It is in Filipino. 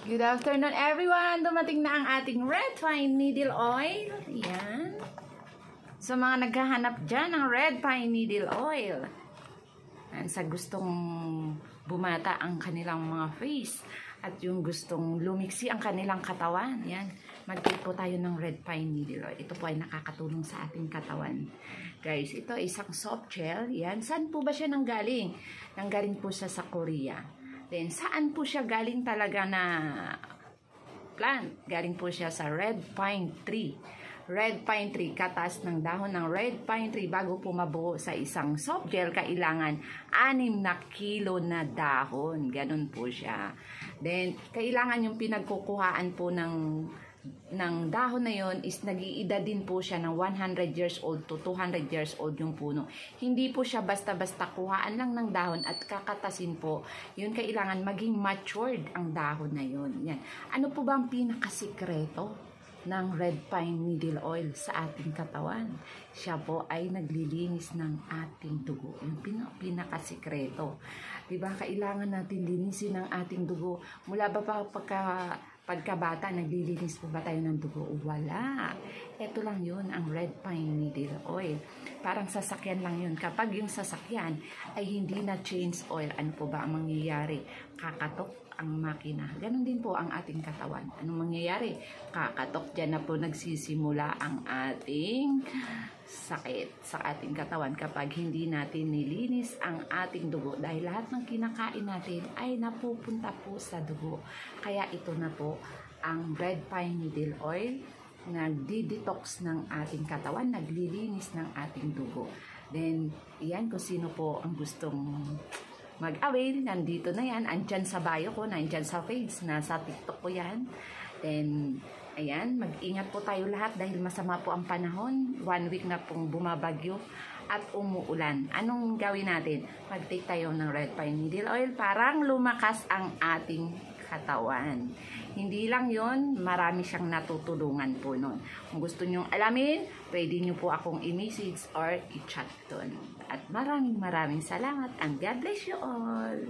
Good afternoon everyone! Dumating na ang ating red pine needle oil. Yan. Sa mga naghahanap dyan ng red pine needle oil. Yan, sa gustong bumata ang kanilang mga face. At yung gustong lumiksi ang kanilang katawan. Yan. Mag-take po tayo ng red pine needle oil. Ito po ay nakakatulong sa ating katawan. Guys, ito ay isang soft gel. Yan. Saan po ba siya nanggaling? Nanggaling po siya sa Korea. Then, saan po siya galing talaga na plant? Galing po siya sa red pine tree. Red pine tree, katas ng dahon ng red pine tree. Bago po mabuo sa isang soft gel, kailangan 6 na kilo na dahon. Ganun po siya. Then, kailangan yung pinagkukuhaan po ng dahon na yon is nag-iida din po siya ng 100 years old to 200 years old yung puno. Hindi po siya basta-basta kuhaan lang ng dahon at kakatasin po. Yun kailangan maging matured ang dahon na yun. Yan. Ano po ba ang pinakasikreto ng red pine needle oil sa ating katawan? Siya po ay naglilinis ng ating dugo. Yung pinakasikreto. Diba? Kailangan natin linisin ang ating dugo. Mula ba pa pagkabata, naglilinis po ba tayo ng dugo? Wala. Ito lang yun, ang red pine needle oil. Parang sasakyan lang yun. Kapag yung sasakyan ay hindi na change oil, ano po ba ang mangyayari? Kakatok ang makina. Ganon din po ang ating katawan. Anong mangyayari? Kakatok. Diyan na po nagsisimula ang ating sakit sa ating katawan kapag hindi natin nilinis ang ating dugo. Dahil lahat ng kinakain natin ay napupunta po sa dugo. Kaya ito na po ang red pine needle oil. Nagdi-detox ng ating katawan, naglilinis ng ating dugo. Then, iyan kung sino po ang gustong mag-avail, nandito na yan, andyan sa bio ko, nandyan sa page, nasa TikTok ko yan. Then, ayan, mag-ingat po tayo lahat dahil masama po ang panahon. 1 week na pong bumabagyo at umuulan. Anong gawin natin? Mag-take tayo ng red pine needle oil, parang lumakas ang ating katawan. Hindi lang yon, marami siyang natutulungan po nun. Kung gusto nyong alamin, pwede nyo po akong i-message or i-chat doon. At maraming salamat and God bless you all!